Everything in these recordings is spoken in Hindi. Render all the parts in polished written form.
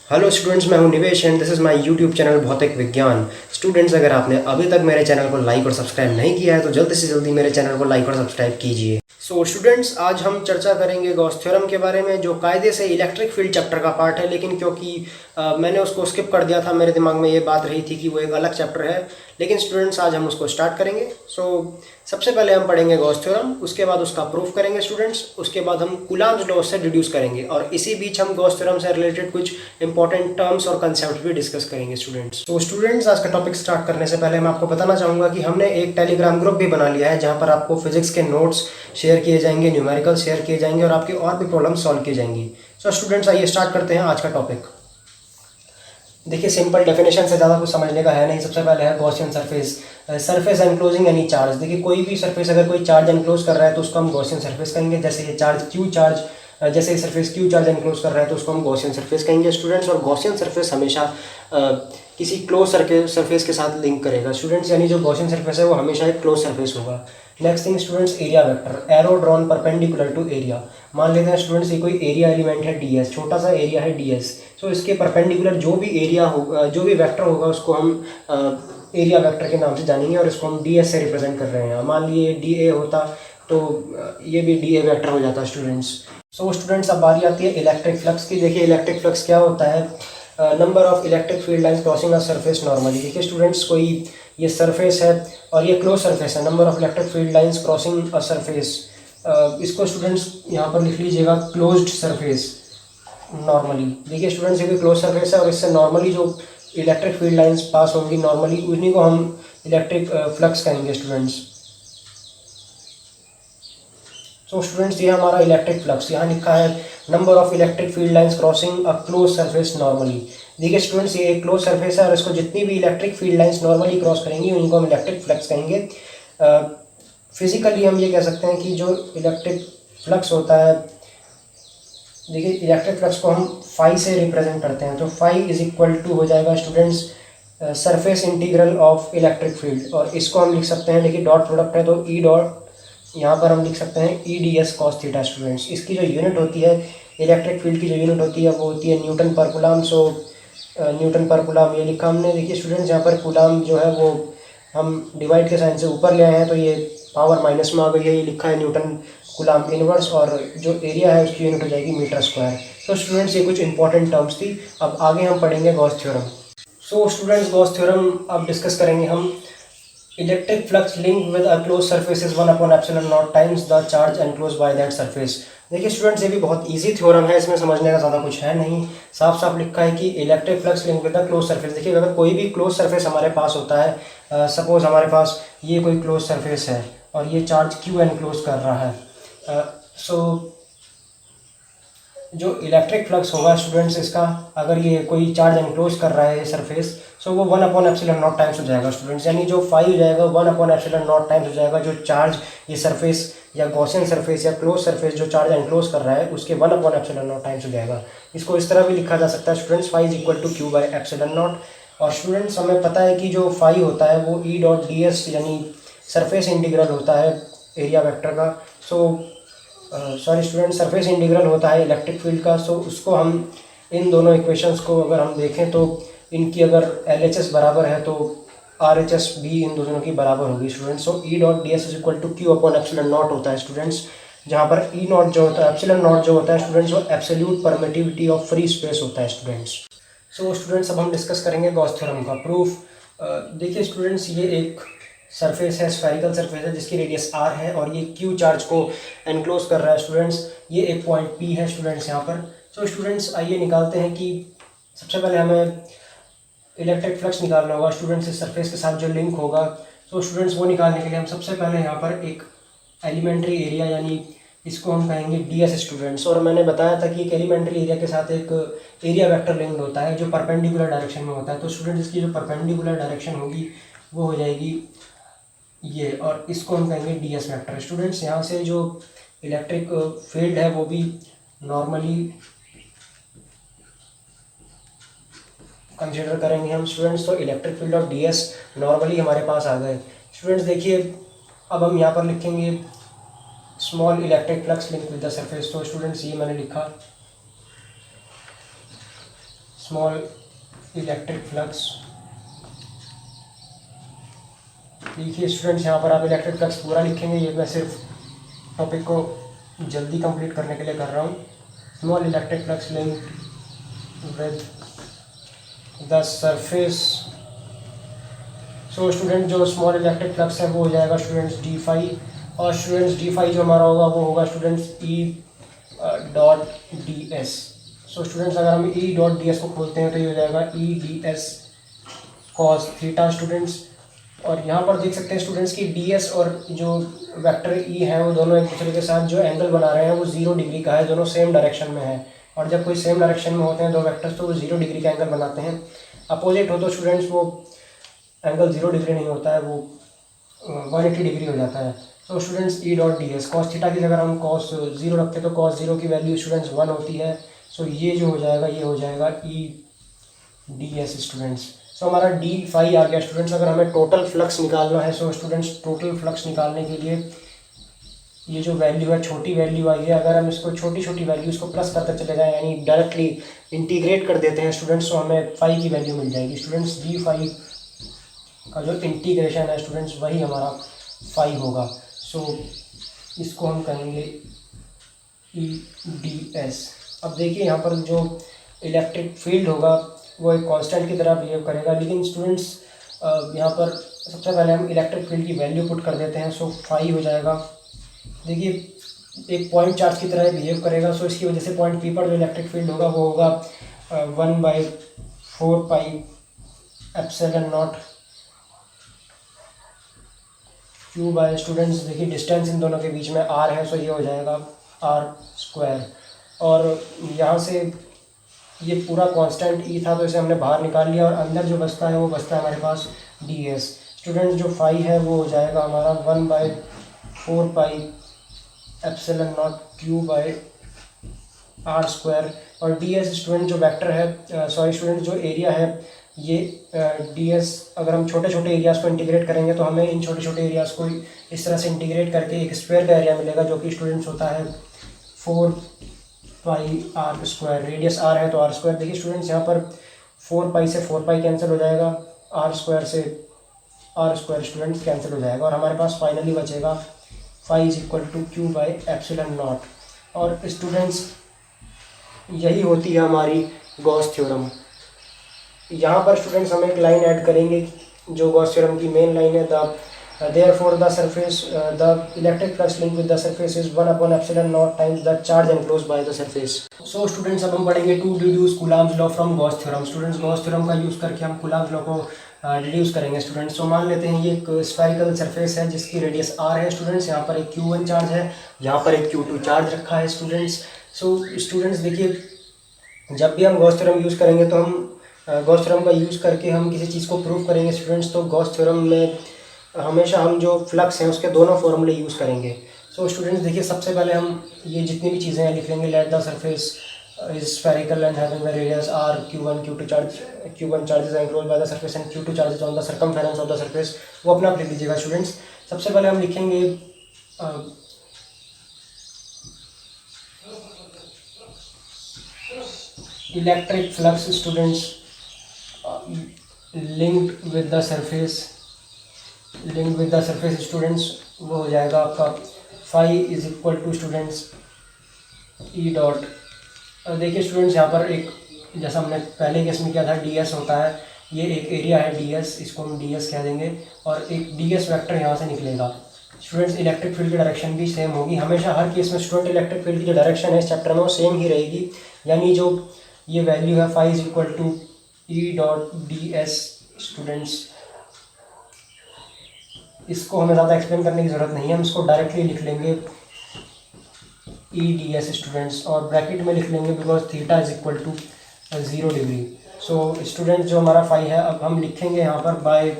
हेलो स्टूडेंट्स, मैं हूं निवेश and this is my YouTube channel भौतिक विज्ञान। स्टूडेंट्स, अगर आपने अभी तक मेरे चैनल को लाइक और सब्सक्राइब नहीं किया है तो जल्दी से जल्दी मेरे चैनल को लाइक और सब्सक्राइब कीजिए। सो स्टूडेंट्स, आज हम चर्चा करेंगे गॉस थ्योरम के बारे में, जो कायदे से इलेक्ट्रिक फील्ड चैप्टर का पार्ट है, लेकिन क्योंकि मैंने उसको स्किप कर दिया था, मेरे दिमाग में ये बात रही थी कि वो एक अलग चैप्टर है। लेकिन स्टूडेंट्स, आज हम उसको स्टार्ट करेंगे। सबसे पहले हम पढ़ेंगे गॉस थ्योरम, उसके बाद उसका प्रूफ करेंगे स्टूडेंट्स, उसके बाद हम कूलम्ब्स लॉ से डिड्यूस करेंगे और इसी बीच हम गॉस थ्योरम से रिलेटेड कुछ इंपॉर्टेंट टर्म्स और कंसेप्ट भी डिस्कस करेंगे स्टूडेंट्स। तो स्टूडेंट्स, आज का टॉपिक स्टार्ट करने से पहले मैं आपको बताना चाहूँगा कि हमने एक टेलीग्राम ग्रुप भी बना लिया है, जहाँ पर आपको फिजिक्स के नोट्स शेयर किए जाएंगे, न्यूमेरिकल शेयर किए जाएंगे और आपकी और भी प्रॉब्लम सॉल्व की जाएंगी। सो स्टूडेंट्स, आइए स्टार्ट करते हैं आज का टॉपिक। देखिए, सिंपल डेफिनेशन से ज़्यादा कुछ समझने का है नहीं। सबसे पहले है Gaussian surface. Surface enclosing any charge. देखिए, कोई भी सरफेस अगर कोई चार्ज एनक्लोज कर रहा है तो उसको हम गॉसियन सरफेस कहेंगे। जैसे ये चार्ज क्यू चार्ज जैसे ये सरफेस क्यू चार्ज एनक्लोज कर रहा है तो उसको हम गॉसियन सरफेस कहेंगे स्टूडेंट्स। और गॉसियन सरफेस हमेशा किसी क्लोज सरफेस के साथ लिंक करेगा स्टूडेंट्स, यानी जो गॉसियन सरफेस है वो हमेशा एक क्लोज सरफेस होगा। Next thing students, area vector. Arrow drawn perpendicular to area. मान लेते हैं स्टूडेंट्स, ये कोई एरिया एलिमेंट है डी एस, छोटा सा एरिया है डी एस। सो इसके परपेंडिकुलर जो भी एरिया होगा, जो भी वेक्टर होगा, उसको हम एरिया वेक्टर के नाम से जानेंगे और इसको हम डी एस से रिप्रेजेंट कर रहे हैं। मान लिए डी ए होता तो ये भी डी ए वेक्टर हो जाता स्टूडेंट्स। सो स्टूडेंट्स, अब बारी आती है इलेक्ट्रिक फ्लक्स की। देखिए, इलेक्ट्रिक फ्लक्स क्या होता है? Number of electric field lines crossing a surface normally. देखिए स्टूडेंट्स, कोई ये सरफेस है और ये क्लोज सरफेस है। Number of electric field lines crossing a surface, इसको स्टूडेंट्स यहाँ पर लिख लीजिएगा क्लोज्ड सरफेस नॉर्मली। देखिए स्टूडेंट्स, ये भी क्लोज सरफेस है और इससे नॉर्मली जो इलेक्ट्रिक फील्ड लाइंस पास होंगी नॉर्मली, उन्हीं को हम इलेक्ट्रिक फ्लक्स कहेंगे स्टूडेंट्स। सो स्टूडेंट्स, ये हमारा इलेक्ट्रिक फ्लक्स। यहाँ लिखा है number of electric field lines crossing a close surface normally. देखिए स्टूडेंट्स, ये एक क्लोज सरफेस है और इसको जितनी भी electric field lines normally cross करेंगी उनको हम इलेक्ट्रिक फ्लक्स कहेंगे। फिजिकली हम ये कह सकते हैं कि जो इलेक्ट्रिक फ्लक्स होता है, देखिए इलेक्ट्रिक फ्लक्स को हम फाई से रिप्रेजेंट करते हैं। तो फाई इज इक्वल टू हो जाएगा students surface integral of electric field, और इसको हम लिख सकते हैं, देखिए डॉट प्रोडक्ट है तो ई डॉट, यहाँ पर हम लिख सकते हैं ई D S cos theta students. इसकी जो यूनिट होती है इलेक्ट्रिक फील्ड की, जो यूनिट होती है वो होती है न्यूटन पर कूलम। सो न्यूटन पर कूलम ये लिखा हमने। देखिए स्टूडेंट्स, यहाँ पर कूलम जो है वो हम डिवाइड के साइन से ऊपर ले आए हैं तो ये पावर माइनस में आ गई है। ये लिखा है न्यूटन कूलम इनवर्स, और जो एरिया है उसकी यूनिट हो जाएगी मीटर स्क्वायर। तो स्टूडेंट्स, ये कुछ इंपॉर्टेंट टर्म्स थी। अब आगे हम पढ़ेंगे Gauss theorem. So students, Gauss theorem अब डिस्कस करेंगे हम। Electric flux link with a close surface is 1/ε0 times the charge enclosed by that surface. देखिए स्टूडेंट्स, ये भी बहुत इजी थ्योरम है, इसमें समझने का ज़्यादा कुछ है नहीं। साफ साफ लिखा है कि electric flux link with a close surface. देखिए, अगर कोई भी क्लोज सरफेस हमारे पास होता है, सपोज हमारे पास ये कोई क्लोज सरफेस है और ये चार्ज क्यू एनक्लोज कर रहा है, सो जो इलेक्ट्रिक फ्लक्स होगा स्टूडेंट्स इसका, अगर ये कोई चार्ज एनक्लोज कर रहा है ये सरफेस, सो वो 1/ε0 टाइम्स हो जाएगा स्टूडेंट्स। यानी जो फाई हो जाएगा 1/ε0 टाइम्स हो जाएगा जो चार्ज ये सरफेस या गॉसियन सरफेस या क्लोज सरफेस जो चार्ज एनक्लोज कर रहा है उसके 1/ε0 टाइम्स हो जाएगा। इसको इस तरह भी लिखा जा सकता है students, phi is equal to Q by epsilon naught. और स्टूडेंट्स, हमें पता है कि जो फाई होता है वो ई डॉट डी एस यानी सरफेस इंटीग्रल होता है एरिया वेक्टर का। सॉरी स्टूडेंट, सरफेस इंटीग्रल होता है इलेक्ट्रिक फील्ड का। सो उसको हम इन दोनों इक्वेशंस को अगर हम देखें तो इनकी अगर LHS बराबर है तो RHS भी इन दोनों की बराबर होगी students. So E dot D S is equal to Q upon epsilon naught होता है स्टूडेंट्स, जहाँ पर ई नॉट जो होता है, एप्सिलॉन नॉट जो होता है स्टूडेंट्स, वो absolute permittivity of free space होता है स्टूडेंट्स। सो स्टूडेंट्स, अब हम डिस्कस करेंगे गॉस थ्योरम का प्रूफ। देखिए स्टूडेंट्स, ये एक सरफेस है, स्फेरिकल सरफेस है जिसकी रेडियस r है और ये q चार्ज को एनक्लोज कर रहा है स्टूडेंट्स। ये एक पॉइंट P है स्टूडेंट्स यहाँ पर। सो स्टूडेंट्स, आइए निकालते हैं कि सबसे पहले हमें इलेक्ट्रिक फ्लक्स निकालना होगा स्टूडेंट्स इस सरफेस के साथ जो लिंक होगा। सो स्टूडेंट्स, वो निकालने के लिए हम सबसे पहले यहाँ पर एक एलिमेंट्री एरिया यानी इसको हम कहेंगे ds स्टूडेंट्स। और मैंने बताया था कि एक एलिमेंट्री एरिया के साथ एक एरिया वेक्टर लिंक्ड होता है जो परपेंडिकुलर डायरेक्शन में होता है। तो स्टूडेंट्स, इसकी जो परपेंडिकुलर डायरेक्शन होगी वो हो जाएगी ये, और इसको हम कहेंगे ds वेक्टर। स्टूडेंट्स, यहाँ से जो इलेक्ट्रिक फील्ड है वो भी नॉर्मली कंसिडर करेंगे हम स्टूडेंट्स। तो electric field of ds normally हमारे पास आ गए स्टूडेंट्स। देखिए, अब हम यहाँ पर लिखेंगे small electric flux link with the surface. तो स्टूडेंट्स, ये मैंने लिखा स्मॉल इलेक्ट्रिक फ्लक्स। देखिए स्टूडेंट्स, यहाँ पर आप इलेक्ट्रिक फ्लक्स पूरा लिखेंगे, ये मैं सिर्फ टॉपिक को जल्दी कंप्लीट करने के लिए कर रहा हूँ। Small electric flux linked with the surface. So student, जो स्मॉल इलेक्ट्रिक फ्लक्स है वो हो जाएगा स्टूडेंट्स डी फाई, और स्टूडेंट्स डी फाई जो हमारा होगा वो होगा students E dot D S. So students, अगर हम ई डॉट डी एस को खोलते हैं तो ये हो जाएगा ई D S cos theta students. और यहाँ पर देख सकते हैं स्टूडेंट्स की डी एस और जो वेक्टर ई है वो दोनों एक दूसरे के साथ जो एंगल बना रहे हैं वो 0 डिग्री का है, दोनों सेम डायरेक्शन में है। और जब कोई सेम डायरेक्शन में होते हैं दो वेक्टर्स तो वो 0 डिग्री का एंगल बनाते हैं। अपोजिट हो तो स्टूडेंट्स वो एंगल 0 डिग्री नहीं होता है, वो 180 डिग्री हो जाता है। तो students E dot D S cos theta की जगह हम कॉस 0 रखते हैं तो कॉस 0 की वैल्यू स्टूडेंट्स 1 होती है। सो ये जो हो जाएगा ये हो जाएगा ई डी एस स्टूडेंट्स। सो हमारा डी फाई आ गया स्टूडेंट्स। अगर हमें टोटल फ्लक्स निकालना है सो स्टूडेंट्स टोटल फ्लक्स निकालने के लिए ये जो वैल्यू है छोटी वैल्यू आई है, अगर हम इसको छोटी छोटी वैल्यूज़ को प्लस करते चले जाएं यानी डायरेक्टली इंटीग्रेट कर देते हैं स्टूडेंट्स, तो हमें फाई की वैल्यू मिल जाएगी स्टूडेंट्स। डी फाई का जो इंटीग्रेशन है स्टूडेंट्स वही हमारा फाई होगा। सो इसको हम कहेंगे ई डी एस। अब देखिए यहाँ पर जो इलेक्ट्रिक फील्ड होगा वो एक कांस्टेंट की तरह बिहेव करेगा, लेकिन स्टूडेंट्स यहाँ पर सबसे पहले हम इलेक्ट्रिक फील्ड की वैल्यू पुट कर देते हैं। सो फाई हो जाएगा, देखिए एक पॉइंट चार्ज की तरह बिहेव करेगा। सो इसकी वजह से पॉइंट पी पर जो इलेक्ट्रिक फील्ड होगा वो होगा 1/4 pi epsilon naught Q by students. देखिए डिस्टेंस इन दोनों के बीच में आर है, सो ये हो जाएगा आर स्क्वायर। और यहाँ से ये पूरा कांस्टेंट ई था तो इसे हमने बाहर निकाल लिया और अंदर जो बचता है वो बचता है हमारे पास डी एस। स्टूडेंट्स जो फाई है वो हो जाएगा हमारा 1/4 pi epsilon naught Q by R square. और डी एस स्टूडेंट जो वेक्टर है सॉरी स्टूडेंट जो एरिया है ये डी एस, अगर हम छोटे छोटे एरियाज़ को इंटीग्रेट करेंगे तो हमें इन छोटे छोटे एरियाज़ को इस तरह से इंटीग्रेट करके एक स्क्वायर का एरिया मिलेगा जो कि स्टूडेंट्स होता है 4 पाई आर स्क्वायर। रेडियस आर है तो आर स्क्वायर। देखिए स्टूडेंट्स यहाँ पर 4 पाई से 4 पाई कैंसिल हो जाएगा, आर स्क्वायर से आर स्क्वायर स्टूडेंट्स कैंसिल हो जाएगा और हमारे पास फाइनली बचेगा phi is equal to Q by epsilon naught. और स्टूडेंट्स यही होती है हमारी गॉस थ्योरम। यहाँ पर स्टूडेंट्स हम एक लाइन ऐड करेंगे जो गॉस थ्योरम की मेन लाइन है, therefore the surface the electric flux linked with the surface is 1/epsilon naught times the charge enclosed by the surface। so students अब हम पढ़ेंगे to deduce Coulomb's law from Gauss theorem। Students Gauss theorem का यूज़ करके हम Coulomb's law को डिड्यूस करेंगे स्टूडेंट्स। तो मान लेते हैं ये एक स्फेरिकल सरफेस है जिसकी रेडियस r है स्टूडेंट्स। यहाँ पर एक q1 चार्ज है, यहाँ पर एक q2 चार्ज रखा है स्टूडेंट्स। सो स्टूडेंट्स देखिए जब भी हम गॉस थ्योरम यूज़ करेंगे तो हम गॉस थ्योरम का यूज़ करके हम किसी चीज़ को प्रूव करेंगे स्टूडेंट्स। तो गॉस थ्योरम में हमेशा हम जो फ्लक्स हैं उसके दोनों फॉर्मूले यूज़ करेंगे। सो स्टूडेंट्स देखिए सबसे पहले हम ये जितनी भी चीज़ें हैं लिख लेंगे। Let the surface is spherical and having the radius R, q1 charges enclosed by the surface and q2 charges on the circumference of the surface. वो अपना आप लिख लीजिएगा स्टूडेंट्स। सबसे पहले हम लिखेंगे electric flux students linked with the surface students. वो हो जाएगा आपका phi is equal to students E dot. देखिए स्टूडेंट्स यहाँ पर एक जैसा हमने पहले केस में किया था डी एस होता है, ये एक एरिया है डी एस, इसको हम डी एस कह देंगे और एक डी एस वैक्टर यहाँ से निकलेगा स्टूडेंट्स। इलेक्ट्रिक फील्ड की डायरेक्शन भी सेम होगी हमेशा हर केस में स्टूडेंट। इलेक्ट्रिक फील्ड की जो डायरेक्शन है इस चैप्टर में वो सेम ही रहेगी, यानी जो ये वैल्यू है phi is equal to E dot D S students. इसको हमें ज़्यादा एक्सप्लेन करने की ज़रूरत नहीं है, हम इसको डायरेक्टली लिख लेंगे ई डी एस स्टूडेंट्स और ब्रैकेट में लिख लेंगे because theta is equal to 0 degree. So students जो हमारा फाई है अब हम लिखेंगे यहाँ पर बाय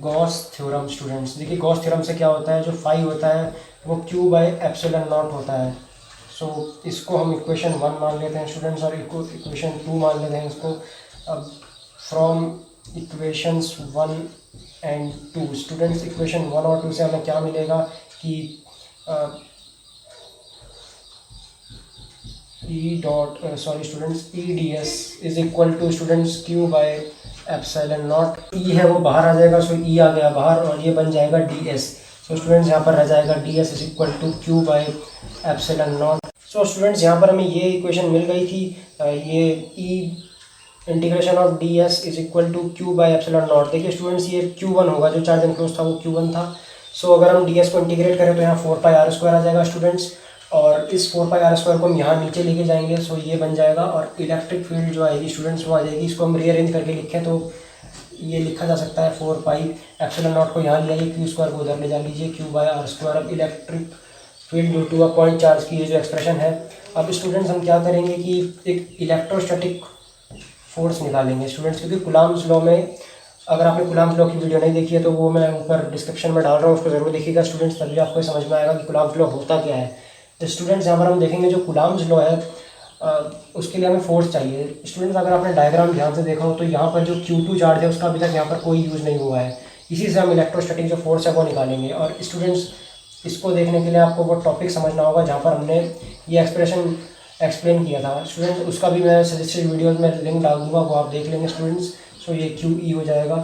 गॉस थ्योरम स्टूडेंट्स। देखिए गॉस थ्योरम से क्या होता है, जो फाई होता है वो क्यू बाय एप्सिलॉन नॉट होता है। सो इसको हम इक्वेशन 1 मान लेते हैं स्टूडेंट्स और इक्वेशन 2 मान लेते हैं इसको। अब from equations 1 and 2 students equation 1 और 2 से हमें क्या मिलेगा कि E D S is equal to students Q by epsilon naught. E है वो बाहर आ जाएगा, सो ई आ गया बाहर और ये बन जाएगा डी एस। सो स्टूडेंट्स यहाँ पर रह जाएगा D S is equal to Q by epsilon naught. So students यहाँ पर हमें ये इक्वेशन मिल गई थी, ये E integration of D S is equal to Q by epsilon naught. देखिए स्टूडेंट्स ये Q1 होगा, जो चार्ज एनक्लोज था वो Q1 था। सो अगर हम डी एस को इंटीग्रेट करें तो यहाँ 4πr² आ जाएगा स्टूडेंट्स, और इस 4πr² को हम यहाँ नीचे लेके जाएंगे। सो ये बन जाएगा और इलेक्ट्रिक फील्ड जो आएगी स्टूडेंट्स वो आ जाएगी। इसको हम रीअरेंज करके लिखें तो ये लिखा जा सकता है 4πε0 को यहाँ ले आइए, Q² को उधर ले जा लीजिए, Q/r²। अब electric field due to a point charge की ये जो एक्सप्रेशन है। अब स्टूडेंट्स हम क्या करेंगे कि एक इलेक्ट्रोस्टैटिक फोर्स निकालेंगे स्टूडेंट्स, क्योंकि कूलम्ब्स लॉ में, अगर आपने कूलम्ब्स लॉ की वीडियो नहीं देखी है तो वो मैं ऊपर डिस्क्रिप्शन में डाल रहा हूँ, उसको ज़रूर देखिएगा स्टूडेंट्स, तभी आपको समझ में आएगा कि कूलम्ब्स लॉ होता क्या है। तो स्टूडेंट्स यहाँ पर हम देखेंगे जो कूलम्ब्स लॉ है उसके लिए हमें फोर्स चाहिए। स्टूडेंट्स अगर आपने डायग्राम ध्यान से देखा हो तो यहाँ पर जो Q2 चार्ज है उसका अभी तक यहाँ पर कोई यूज़ नहीं हुआ है, इसी से हम इलेक्ट्रोस्टैटिक जो फोर्स है वो निकालेंगे। और स्टूडेंट्स इसको देखने के लिए आपको वो टॉपिक समझना होगा जहाँ पर हमने ये एक्सप्रेशन एक्सप्लेन किया था स्टूडेंट्स, उसका भी मैं सजेस्टेड वीडियोज़ में लिंक डाल दूँगा, वो आप देख लेंगे स्टूडेंट्स। सो ये QE हो जाएगा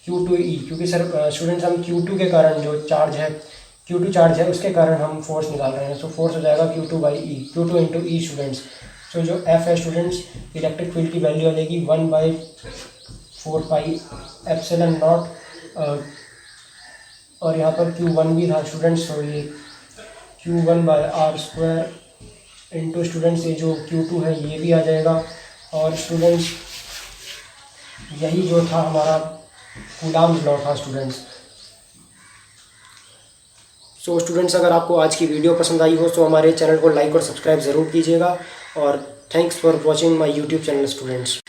Q2E, क्योंकि सर स्टूडेंट्स हम Q2 के कारण जो चार्ज है, Q2 चार्ज है उसके कारण हम फोर्स निकाल रहे हैं। सो फोर्स हो जाएगा Q2/E, Q2 into E students. सो जो F है स्टूडेंट्स, इलेक्ट्रिक फील्ड की वैल्यू आ जाएगी 1/4πε0, और यहाँ पर Q1 भी था स्टूडेंट्स, तो ये Q1/r² इंटू स्टूडेंट्स ये जो Q2 है ये भी आ जाएगा। और स्टूडेंट्स यही जो था हमारा कूलम्ब्स लॉ था स्टूडेंट्स। सो स्टूडेंट्स अगर आपको आज की वीडियो पसंद आई हो तो हमारे चैनल को लाइक और सब्सक्राइब ज़रूर कीजिएगा, और thanks for watching my YouTube channel students.